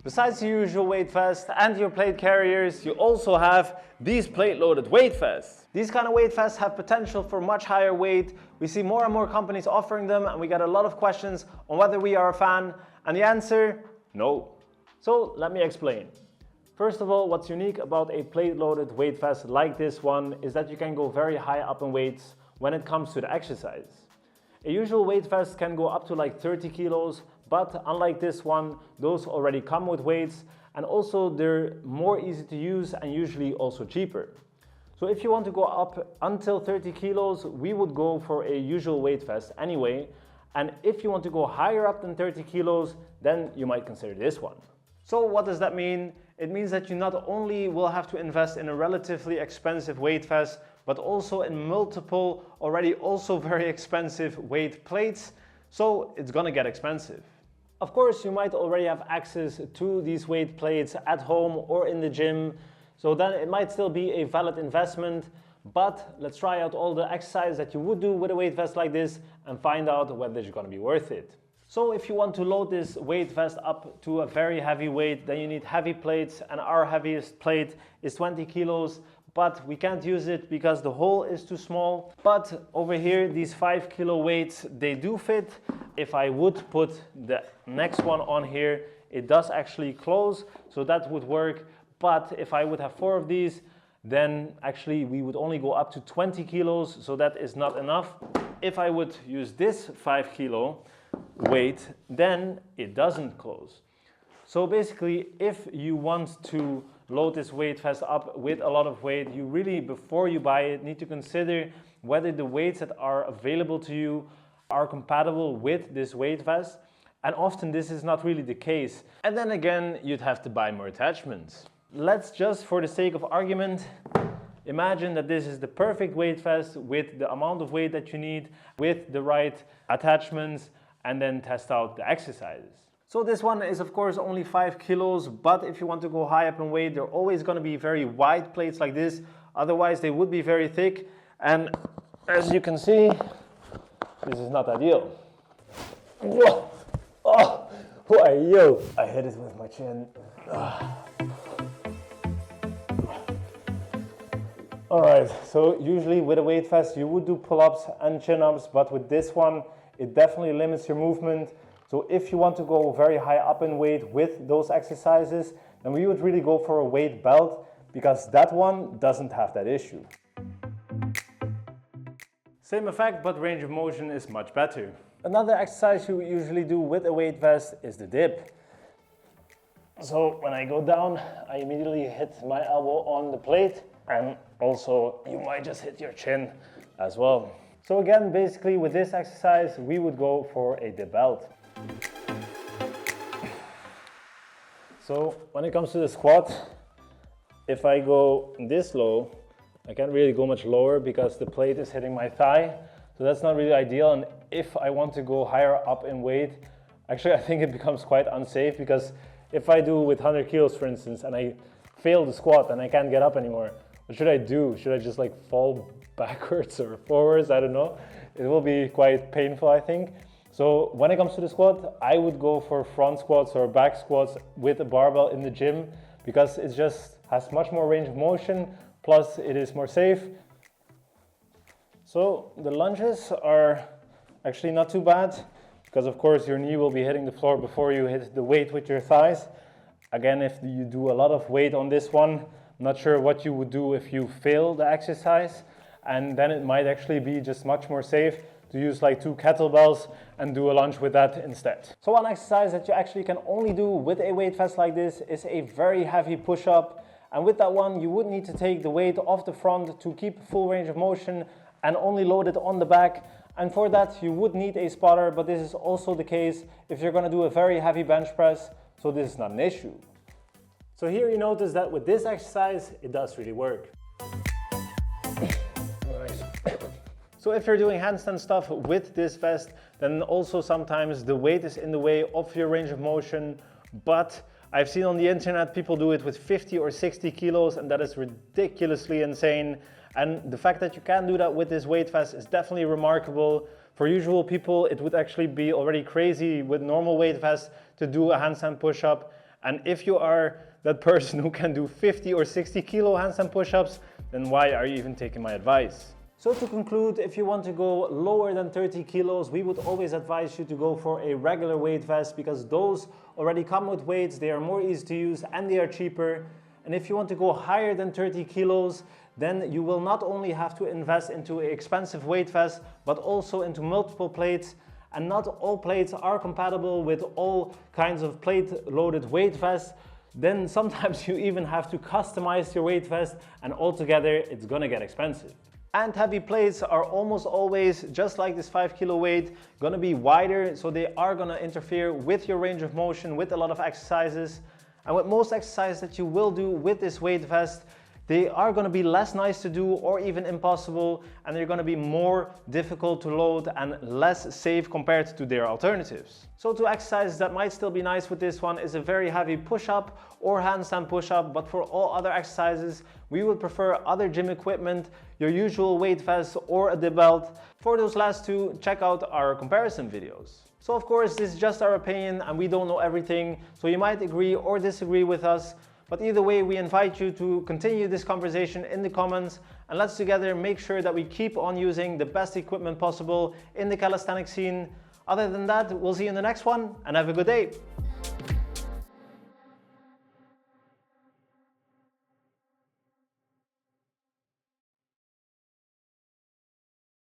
Besides your usual weight vest and your plate carriers, you also have these plate-loaded weight vests. These kind of weight vests have potential for much higher weight. We see more and more companies offering them, and we get a lot of questions on whether we are a fan, and the answer, no. So let me explain. First of all, what's unique about a plate-loaded weight vest like this one is that you can go very high up in weights when it comes to the exercise. A usual weight vest can go up to like 30 kilos, but unlike this one, those already come with weights, and also they're more easy to use and usually also cheaper. So if you want to go up until 30 kilos, we would go for a usual weight vest anyway. And if you want to go higher up than 30 kilos, then you might consider this one. So what does that mean? It means that you not only will have to invest in a relatively expensive weight vest, but also in multiple, already also very expensive weight plates. So it's gonna get expensive. Of course, you might already have access to these weight plates at home or in the gym. So then it might still be a valid investment, but let's try out all the exercises that you would do with a weight vest like this and find out whether it's gonna be worth it. So if you want to load this weight vest up to a very heavy weight, then you need heavy plates, and our heaviest plate is 20 kilos, but we can't use it because the hole is too small. But over here, these 5 kilo weights, they do fit. If I would put the next one on here, it does actually close, so that would work. But if I would have 4 of these, then actually we would only go up to 20 kilos, so that is not enough. If I would use this 5 kilo weight, then it doesn't close. So basically, if you want to load this weight vest up with a lot of weight, you really, before you buy it, need to consider whether the weights that are available to you are compatible with this weight vest. And often this is not really the case. And then again, you'd have to buy more attachments. Let's just, for the sake of argument, imagine that this is the perfect weight vest with the amount of weight that you need, with the right attachments, and then test out the exercises. So this one is of course only 5 kilos, but if you want to go high up in weight, they're always going to be very wide plates like this. Otherwise they would be very thick, and as you can see, this is not ideal. Whoa! Oh! Why, yo! I hit it with my chin. Alright, so usually with a weight vest you would do pull-ups and chin-ups, but with this one it definitely limits your movement. So if you want to go very high up in weight with those exercises, then we would really go for a weight belt, because that one doesn't have that issue. Same effect, but range of motion is much better. Another exercise you usually do with a weight vest is the dip. So when I go down, I immediately hit my elbow on the plate, and also you might just hit your chin as well. So again, basically with this exercise, we would go for a dip belt. So when it comes to the squat, if I go this low, I can't really go much lower because the plate is hitting my thigh. So that's not really ideal. And if I want to go higher up in weight, actually I think it becomes quite unsafe, because if I do with 100 kilos, for instance, and I fail the squat and I can't get up anymore, what should I do? Should I just like fall backwards or forwards? I don't know. It will be quite painful, I think. So when it comes to the squat, I would go for front squats or back squats with a barbell in the gym, because it just has much more range of motion, plus it is more safe. So the lunges are actually not too bad, because of course your knee will be hitting the floor before you hit the weight with your thighs. Again, if you do a lot of weight on this one, I'm not sure what you would do if you fail the exercise, and then it might actually be just much more safe to use like 2 kettlebells and do a lunge with that instead. So one exercise that you actually can only do with a weight vest like this is a very heavy push-up. And with that one, you would need to take the weight off the front to keep full range of motion and only load it on the back. And for that, you would need a spotter, but this is also the case if you're gonna do a very heavy bench press, so this is not an issue. So here you notice that with this exercise, it does really work. So if you're doing handstand stuff with this vest, then also sometimes the weight is in the way of your range of motion, but I've seen on the internet people do it with 50 or 60 kilos, and that is ridiculously insane. And the fact that you can do that with this weight vest is definitely remarkable. For usual people, it would actually be already crazy with normal weight vests to do a handstand push-up. And if you are that person who can do 50 or 60 kilo handstand push-ups, then why are you even taking my advice? So to conclude, if you want to go lower than 30 kilos, we would always advise you to go for a regular weight vest, because those already come with weights, they are more easy to use and they are cheaper. And if you want to go higher than 30 kilos, then you will not only have to invest into an expensive weight vest, but also into multiple plates. And not all plates are compatible with all kinds of plate-loaded weight vests. Then sometimes you even have to customize your weight vest, and altogether it's gonna get expensive. And heavy plates are almost always, just like this 5 kilo weight, gonna be wider, so they are gonna interfere with your range of motion with a lot of exercises. And with most exercises that you will do with this weight vest, they are going to be less nice to do or even impossible, and they're going to be more difficult to load and less safe compared to their alternatives. So two exercises that might still be nice with this one is a very heavy push-up or handstand push-up, but for all other exercises we would prefer other gym equipment, your usual weight vest or a dip belt. For those last two, check out our comparison videos. So of course this is just our opinion and we don't know everything, so you might agree or disagree with us. But either way, we invite you to continue this conversation in the comments, and let's together make sure that we keep on using the best equipment possible in the calisthenics scene. Other than that, we'll see you in the next one, and have a good day.